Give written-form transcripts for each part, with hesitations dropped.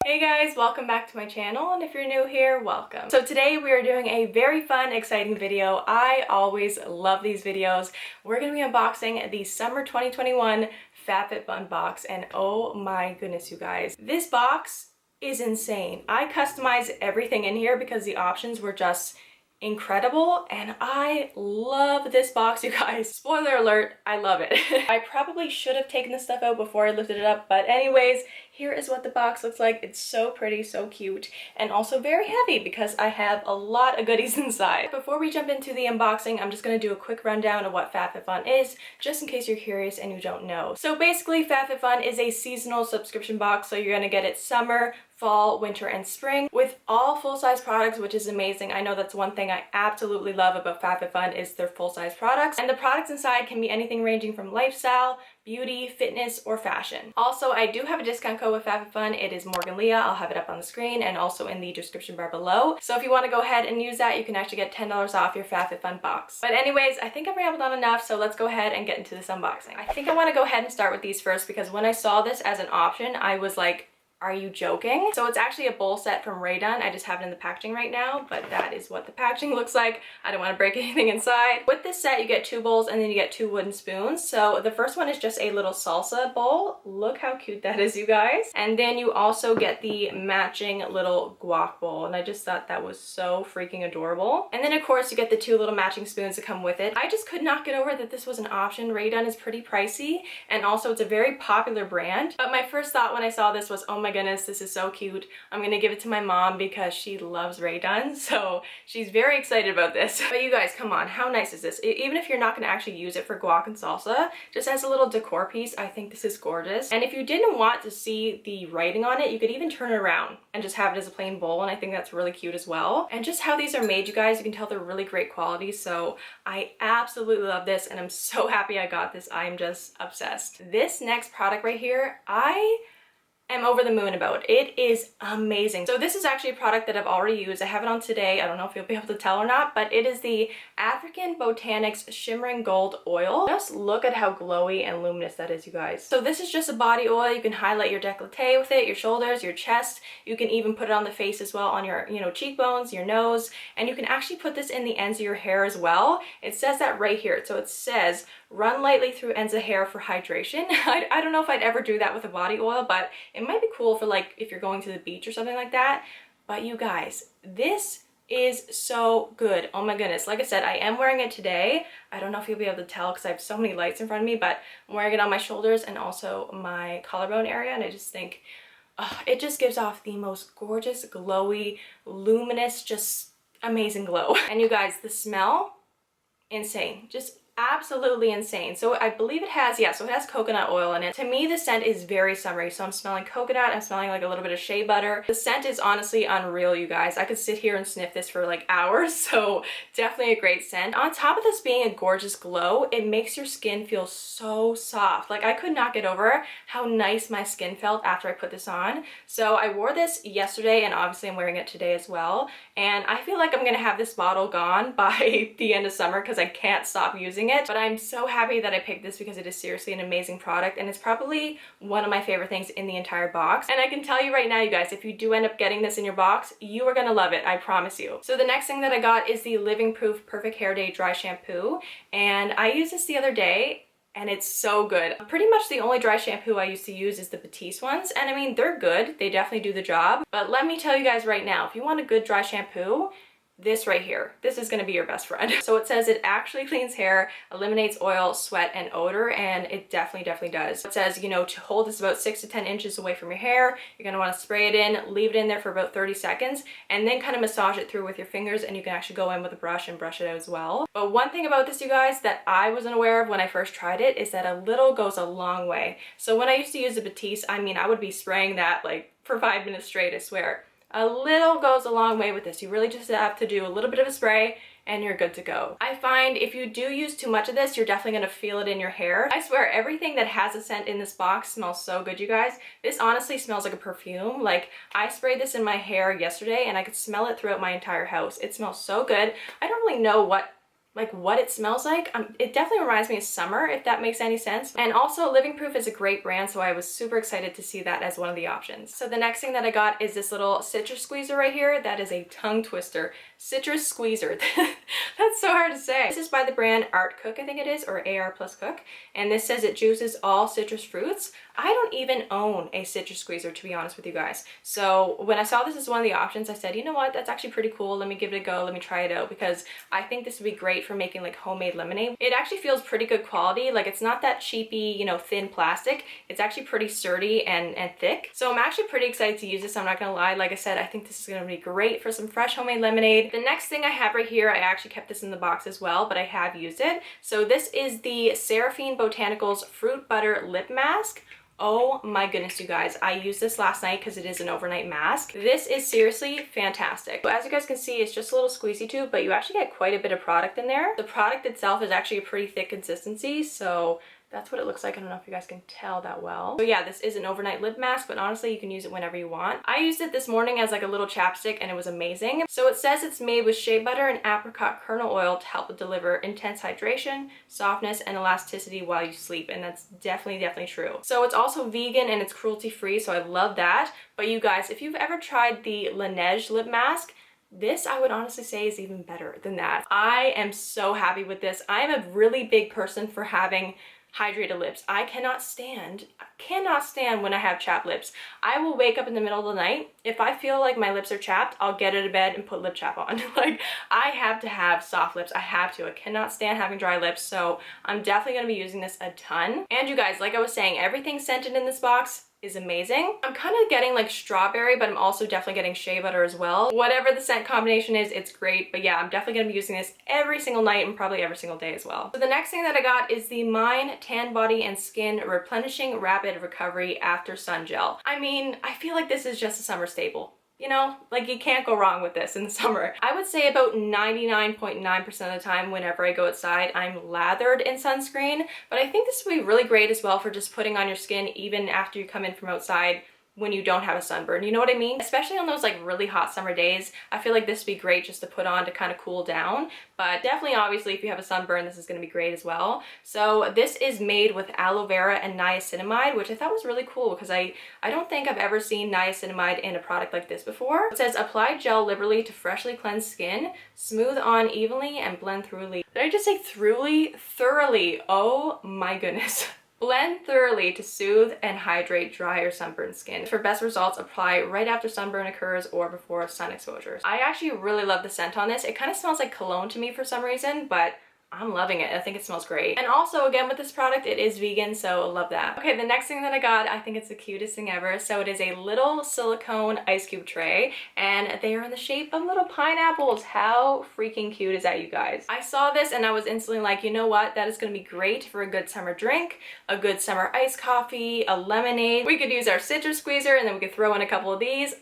Hey guys, welcome back to my channel, and if you're new here, welcome. So today we are doing a very fun, exciting video. I always love these videos. We're going to be unboxing the Summer 2021 FABFITFUN box, and oh my goodness, you guys. This box is insane. I customized everything in here because the options were just incredible, and I love this box, you guys. Spoiler alert, I love it. I probably should have taken this stuff out before I lifted it up, but anyways, here is what the box looks like. It's so pretty, so cute, and also very heavy because I have a lot of goodies inside. Before we jump into the unboxing, I'm just going to do a quick rundown of what FABFITFUN is, just in case you're curious and you don't know. So basically, FABFITFUN is a seasonal subscription box, so you're going to get it summer, fall, winter, and spring with all full-size products, which is amazing. I know that's one thing I absolutely love about FABFITFUN is their full-size products. And the products inside can be anything ranging from lifestyle, beauty, fitness, or fashion. Also, I do have a discount code with FABFITFUN. It is Leah. I'll have it up on the screen and also in the description bar below. So if you want to go ahead and use that, you can actually get $10 off your FABFITFUN box. But anyways, I think I've rambled on enough, so let's go ahead and get into this unboxing. I think I want to go ahead and start with these first because when I saw this as an option, I was like, are you joking? So it's actually a bowl set from Raydon. I just have it in the packaging right now, but that is what the packaging looks like. I don't want to break anything inside. With this set, you get 2 bowls and then you get 2 wooden spoons. So the first one is just a little salsa bowl. Look how cute that is, you guys. And then you also get the matching little guac bowl. And I just thought that was so freaking adorable. And then of course you get the 2 little matching spoons that come with it. I just could not get over that this was an option. Raydon is pretty pricey, and also it's a very popular brand. But my first thought when I saw this was, oh my goodness, this is so cute. I'm gonna give it to my mom because she loves Raydon, so she's very excited about this. But you guys, come on, how nice is this? Even if you're not gonna actually use it for guac and salsa, just as a little decor piece, I think this is gorgeous. And if you didn't want to see the writing on it, you could even turn it around and just have it as a plain bowl, and I think that's really cute as well. And just how these are made, you guys, you can tell they're really great quality, so I absolutely love this, and I'm so happy I got this. I'm just obsessed. This next product right here, I am over the moon about. It is amazing. So this is actually a product that I've already used. I have it on today. I don't know if you'll be able to tell or not, but it is the African Botanics Shimmering Gold Oil. Just look at how glowy and luminous that is, you guys. So this is just a body oil. You can highlight your décolleté with it, your shoulders, your chest. You can even put it on the face as well, on your, cheekbones, your nose, and you can actually put this in the ends of your hair as well. It says that right here. So it says, run lightly through ends of hair for hydration. I don't know if I'd ever do that with a body oil, but it might be cool for like if you're going to the beach or something like that. But you guys, this is so good. Oh my goodness. Like I said, I am wearing it today. I don't know if you'll be able to tell because I have so many lights in front of me, but I'm wearing it on my shoulders and also my collarbone area, and I just think it just gives off the most gorgeous, glowy, luminous, just amazing glow. And you guys, the smell, insane. Just absolutely insane. So I believe it has, so it has coconut oil in it. To me, the scent is very summery. So I'm smelling coconut, I'm smelling like a little bit of shea butter. The scent is honestly unreal, you guys. I could sit here and sniff this for like hours, so definitely a great scent. On top of this being a gorgeous glow, it makes your skin feel so soft. Like I could not get over how nice my skin felt after I put this on. So I wore this yesterday, and obviously I'm wearing it today as well. And I feel like I'm gonna have this bottle gone by the end of summer because I can't stop using it. But I'm so happy that I picked this because it is seriously an amazing product, and it's probably one of my favorite things in the entire box. And I can tell you right now, you guys, if you do end up getting this in your box, you are gonna love it, I promise you. So the next thing that I got is the Living Proof Perfect Hair Day Dry Shampoo, and I used this the other day, and it's so good. Pretty much the only dry shampoo I used to use is the Batiste ones, and I mean, they're good, they definitely do the job. But let me tell you guys right now, if you want a good dry shampoo, this right here, this is gonna be your best friend. So it says it actually cleans hair, eliminates oil, sweat, and odor, and it definitely does. It says, to hold this about 6 to 10 inches away from your hair. You're gonna wanna spray it in, leave it in there for about 30 seconds, and then kind of massage it through with your fingers, and you can actually go in with a brush and brush it out as well. But one thing about this, you guys, that I wasn't aware of when I first tried it is that a little goes a long way. So when I used to use the Batiste, I mean, I would be spraying that like for 5 minutes straight, I swear. A little goes a long way with this. You really just have to do a little bit of a spray and you're good to go. I find if you do use too much of this, you're definitely gonna feel it in your hair. I swear, everything that has a scent in this box smells so good, you guys. This honestly smells like a perfume. Like, I sprayed this in my hair yesterday and I could smell it throughout my entire house. It smells so good. I don't really know what like what it smells like. It definitely reminds me of summer, if that makes any sense. And also Living Proof is a great brand, so I was super excited to see that as one of the options. So the next thing that I got is this little citrus squeezer right here. That is a tongue twister. Citrus squeezer. That's so hard to say. This is by the brand Art Cook, I think it is, or AR Plus Cook. And this says it juices all citrus fruits. I don't even own a citrus squeezer, to be honest with you guys. So when I saw this as one of the options, I said, you know what, that's actually pretty cool. Let me give it a go. Let me try it out, because I think this would be great for making like homemade lemonade. It actually feels pretty good quality. Like it's not that cheapy, you know, thin plastic. It's actually pretty sturdy and thick. So I'm actually pretty excited to use this. I'm not gonna lie. Like I said, I think this is gonna be great for some fresh homemade lemonade. The next thing I have right here, I actually kept this in the box as well, but I have used it. So this is the Seraphine Botanicals Fruit Butter Lip Mask. Oh my goodness, you guys. I used this last night because it is an overnight mask. This is seriously fantastic. So as you guys can see, it's just a little squeezy tube, but you actually get quite a bit of product in there. The product itself is actually a pretty thick consistency, so that's what it looks like. I don't know if you guys can tell that well. So yeah, this is an overnight lip mask, but honestly, you can use it whenever you want. I used it this morning as like a little chapstick and it was amazing. So it says it's made with shea butter and apricot kernel oil to help deliver intense hydration, softness, and elasticity while you sleep. And that's definitely true. So it's also vegan and it's cruelty free, so I love that. But you guys, if you've ever tried the Laneige lip mask, this I would honestly say is even better than that. I am so happy with this. I am a really big person for having hydrated lips. I cannot stand when I have chapped lips. I will wake up in the middle of the night. If I feel like my lips are chapped, I'll get out of bed and put lip chap on. Like, I have to have soft lips. I have to. I cannot stand having dry lips, so I'm definitely going to be using this a ton. And you guys, like I was saying, everything scented in this box is amazing. I'm kind of getting like strawberry, but I'm also definitely getting shea butter as well. Whatever the scent combination is, it's great. But yeah, I'm definitely gonna be using this every single night and probably every single day as well. So the next thing that I got is the Mine Tan Body and Skin Replenishing Rapid Recovery After Sun Gel. I mean, I feel like this is just a summer staple. You know, like you can't go wrong with this in the summer. I would say about 99.9% of the time whenever I go outside, I'm lathered in sunscreen, but I think this would be really great as well for just putting on your skin even after you come in from outside when you don't have a sunburn, you know what I mean? Especially on those like really hot summer days, I feel like this would be great just to put on to kind of cool down. But definitely, obviously, if you have a sunburn, this is gonna be great as well. So this is made with aloe vera and niacinamide, which I thought was really cool because I don't think I've ever seen niacinamide in a product like this before. It says, apply gel liberally to freshly cleansed skin, smooth on evenly and blend thoroughly. Did I just say thoroughly? Thoroughly, oh my goodness. Blend thoroughly to soothe and hydrate dry or sunburned skin. For best results, apply right after sunburn occurs or before sun exposures. I actually really love the scent on this. It kind of smells like cologne to me for some reason, but I'm loving it. I think it smells great. And also, again, with this product, it is vegan, so I love that. Okay, the next thing that I got, I think it's the cutest thing ever. So it is a little silicone ice cube tray, and they are in the shape of little pineapples. How freaking cute is that, you guys? I saw this and I was instantly like, you know what? That is gonna be great for a good summer drink, a good summer iced coffee, a lemonade. We could use our citrus squeezer and then we could throw in a couple of these.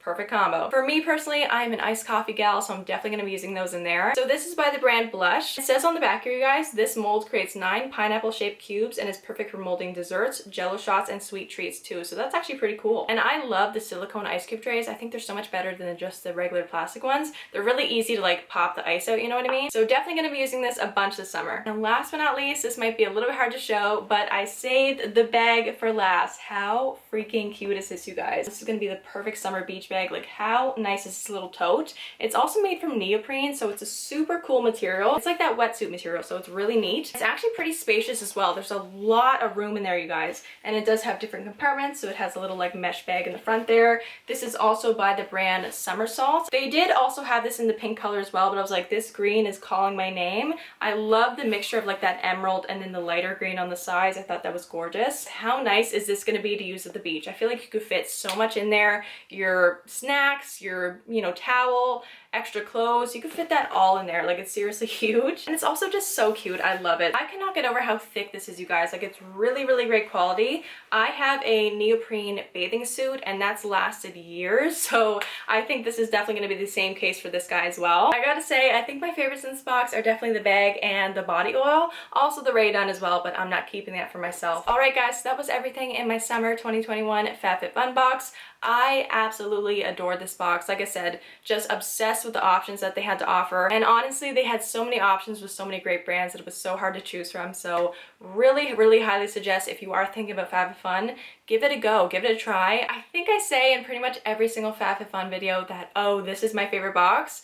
Perfect combo. For me personally, I'm an iced coffee gal, so I'm definitely gonna be using those in there. So this is by the brand Blush. It says on the back here, you guys, this mold creates 9 pineapple-shaped cubes and is perfect for molding desserts, jello shots, and sweet treats too. So that's actually pretty cool. And I love the silicone ice cube trays. I think they're so much better than just the regular plastic ones. They're really easy to like pop the ice out, you know what I mean? So definitely gonna be using this a bunch this summer. And last but not least, this might be a little bit hard to show, but I saved the bag for last. How freaking cute is this, you guys? This is gonna be the perfect summer beach bag. Like, how nice is this little tote? It's also made from neoprene, so it's a super cool material. It's like that wetsuit material, so it's really neat. It's actually pretty spacious as well. There's a lot of room in there, you guys. And it does have different compartments, so it has a little like mesh bag in the front there. This is also by the brand Somersault. They did also have this in the pink color as well, but I was like, this green is calling my name. I love the mixture of like that emerald and then the lighter green on the sides. I thought that was gorgeous. How nice is this gonna be to use at the beach? I feel like you could fit so much in there. Your snacks, your, you know, towel, extra clothes, you could fit that all in there. Like, it's seriously huge. And it's also just so cute. I love it. I cannot get over how thick this is, you guys. Like, it's really, really great quality. I have a neoprene bathing suit and that's lasted years. So I think this is definitely going to be the same case for this guy as well. I gotta say, I think my favorites in this box are definitely the bag and the body oil. Also the Raydon as well, but I'm not keeping that for myself. All right, guys, so that was everything in my summer 2021 FabFitFun box. I absolutely adore this box. Like I said, just obsessed impressed with the options that they had to offer. And honestly, they had so many options with so many great brands that it was so hard to choose from. So really, really highly suggest, if you are thinking about FABFITFUN, give it a go, give it a try. I think I say in pretty much every single FABFITFUN video that, oh, this is my favorite box,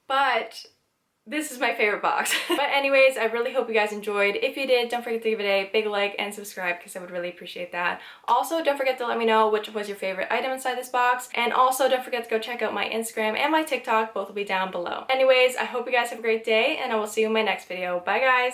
but this is my favorite box. But anyways, I really hope you guys enjoyed. If you did, don't forget to give it a big like and subscribe because I would really appreciate that. Also, don't forget to let me know which was your favorite item inside this box. And also, don't forget to go check out my Instagram and my TikTok. Both will be down below. Anyways, I hope you guys have a great day and I will see you in my next video. Bye guys!